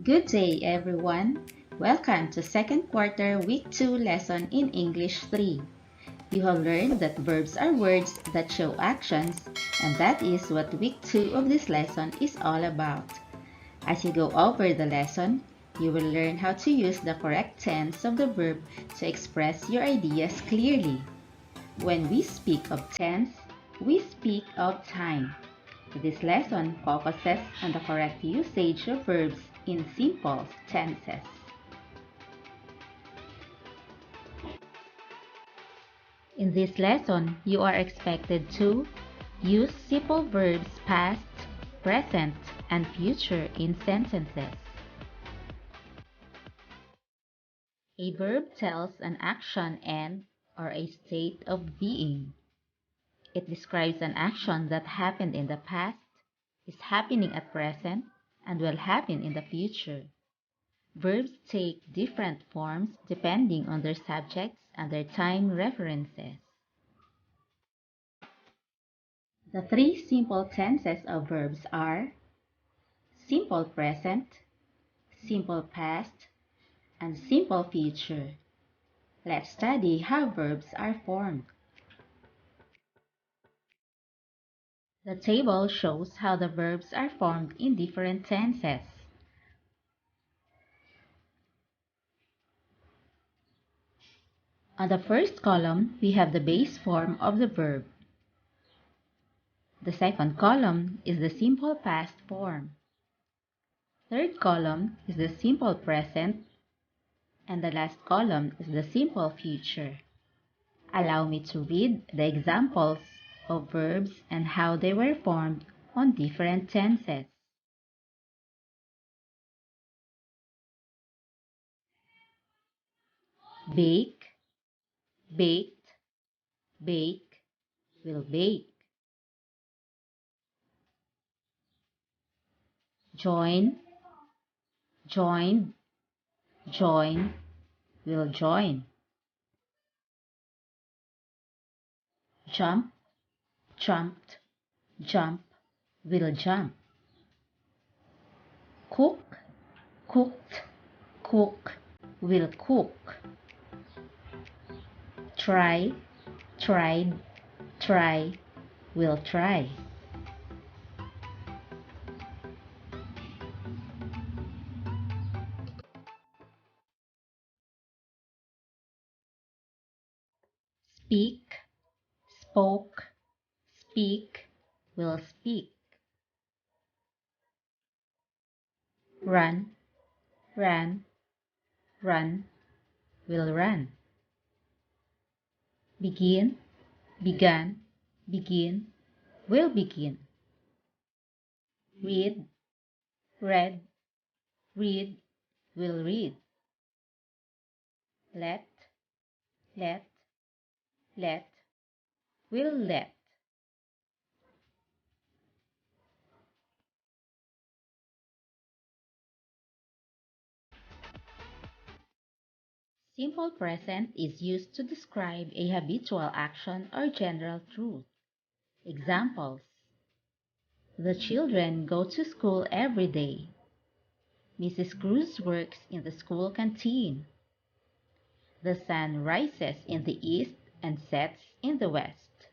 Good day, everyone. Welcome to second quarter week 2 lesson in English 3. You have learned that verbs are words that show actions, and that is what week 2 of this lesson is all about. As you go over the lesson, you will learn how to use the correct tense of the verb to express your ideas clearly. When we speak of tense, we speak of time. This lesson focuses on the correct usage of verbs in simple tenses. In this lesson, you are expected to use simple verbs past, present, and future in sentences. A verb tells an action and or a state of being. It describes an action that happened in the past, is happening at present, and will happen in the future. Verbs take different forms depending on their subjects and their time references. The three simple tenses of verbs are simple present, simple past, and simple future. Let's study how verbs are formed. The table shows how the verbs are formed in different tenses. On the first column, we have the base form of the verb. The second column is the simple past form. Third column is the simple present, and the last column is the simple future. Allow me to read the examples of verbs and how they were formed on different tenses. Bake, baked, bake, will bake. Join, joined, join, will join. Jump, jumped, jump, will jump. Cook, cooked, cook, will cook. Try, tried, try, will try. Speak, spoke, speak, will speak. Run, ran, run, will run. Begin, began, begin, will begin. Read, read, read, will read. Let, let, will let. Simple present is used to describe a habitual action or general truth. Examples: the children go to school every day. Mrs. Cruz works in the school canteen. The sun rises in the east and sets in the west.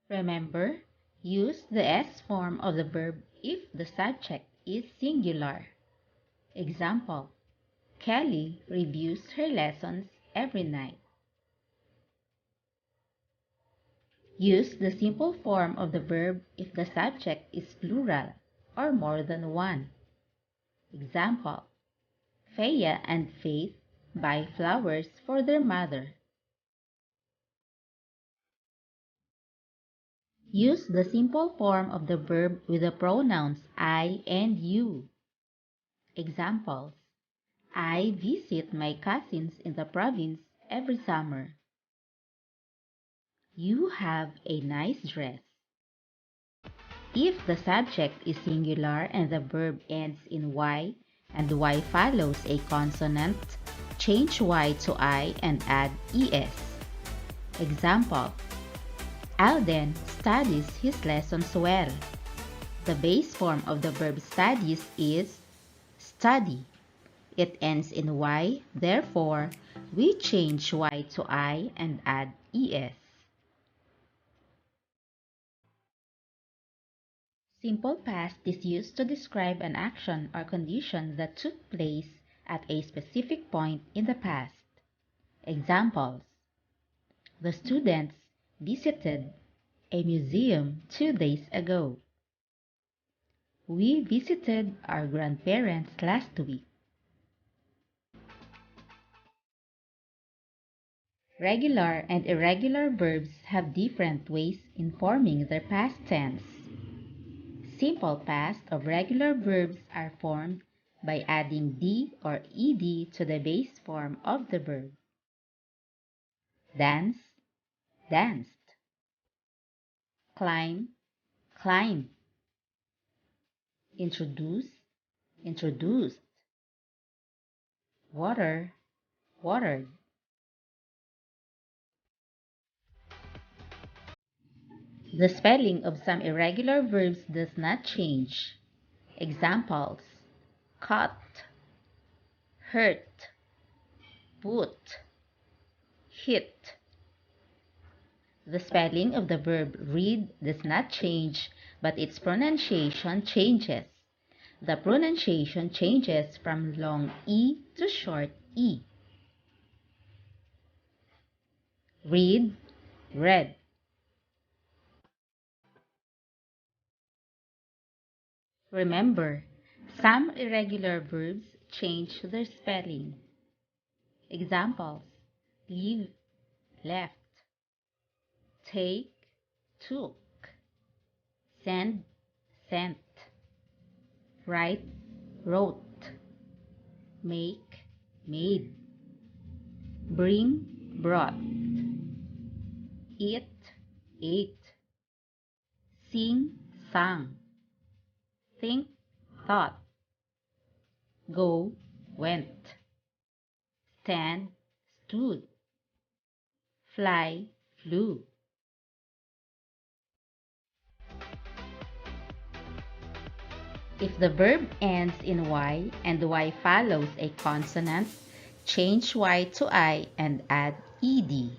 Remember, use the S form of the verb if the subject is singular. Example: Kelly reviews her lessons every night. Use the simple form of the verb if the subject is plural or more than one. Example: Feya and Faith buy flowers for their mother. Use the simple form of the verb with the pronouns I and you. Examples: I visit my cousins in the province every summer. You have a nice dress. If the subject is singular and the verb ends in Y and Y follows a consonant, change Y to I and add ES. Example: Alden studies his lessons well. The base form of the verb studies is study. It ends in Y, therefore, we change Y to I and add ES. Simple past is used to describe an action or condition that took place at a specific point in the past. Examples: the students visited a museum 2 days ago. We visited our grandparents last week. Regular and irregular verbs have different ways in forming their past tense. Simple past of regular verbs are formed by adding D or ED to the base form of the verb. Dance, danced. Climb, climbed. Introduce, introduced. Water, watered. The spelling of some irregular verbs does not change. Examples: cut, hurt, put, hit. The spelling of the verb read does not change, but its pronunciation changes. The pronunciation changes from long E to short E. Read, read. Remember, some irregular verbs change their spelling. Examples: leave, left, take, took, send, sent, write, wrote, make, made, bring, brought, eat, ate, sing, sang, think, thought, go, went, stand, stood, fly, flew. If the verb ends in Y and Y follows a consonant, change Y to I and add ED.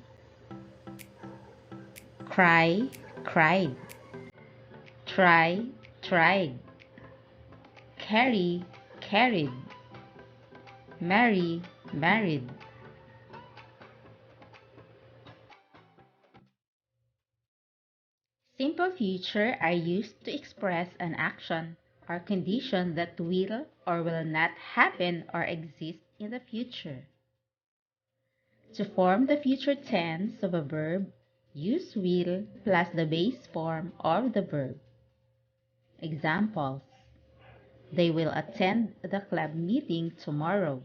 Cry, cried. Try, tried. Carry, carried. Marry, married. Simple future are used to express an action or condition that will or will not happen or exist in the future. To form the future tense of a verb, use will plus the base form of the verb. Examples: they will attend the club meeting tomorrow.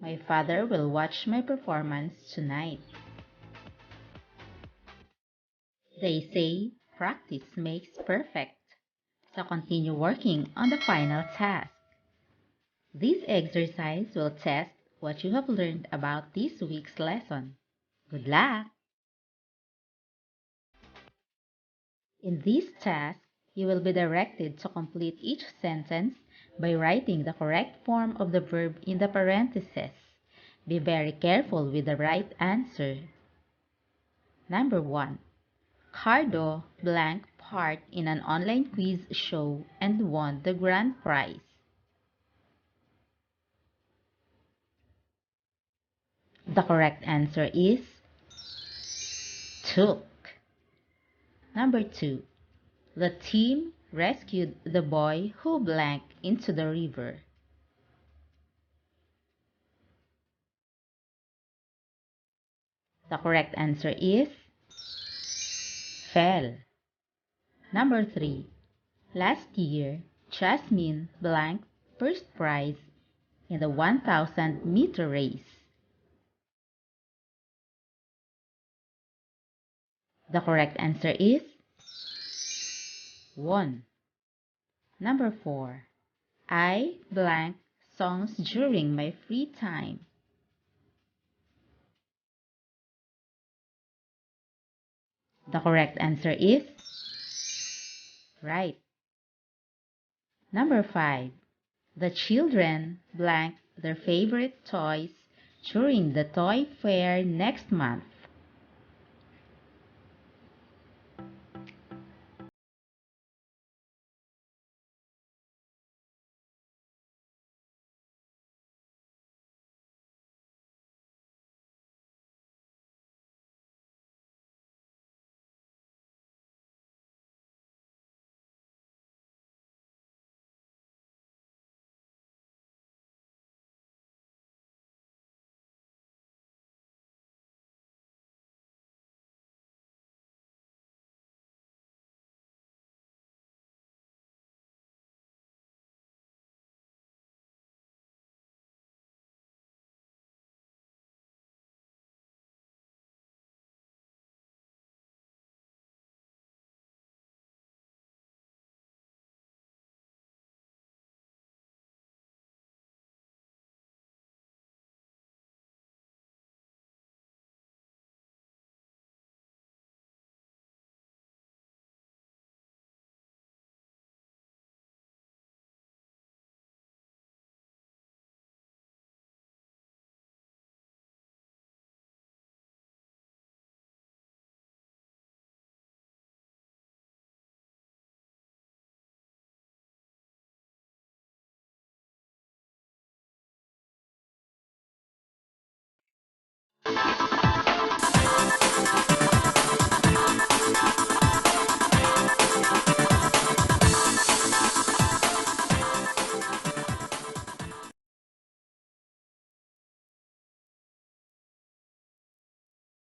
My father will watch my performance tonight. They say practice makes perfect, so continue working on the final task. This exercise will test what you have learned about this week's lesson. Good luck! In this task, you will be directed to complete each sentence by writing the correct form of the verb in the parentheses. Be very careful with the right answer. Number 1. Cardo blank part in an online quiz show and won the grand prize. The correct answer is took. Number 2. The team rescued the boy who blank into the river. The correct answer is fell. Number 3. Last year, Jasmine blanked first prize in the 1,000-meter race. The correct answer is won. Number 4. I blank songs during my free time. The correct answer is Right. Number 5. The children blank their favorite toys during the toy fair next month.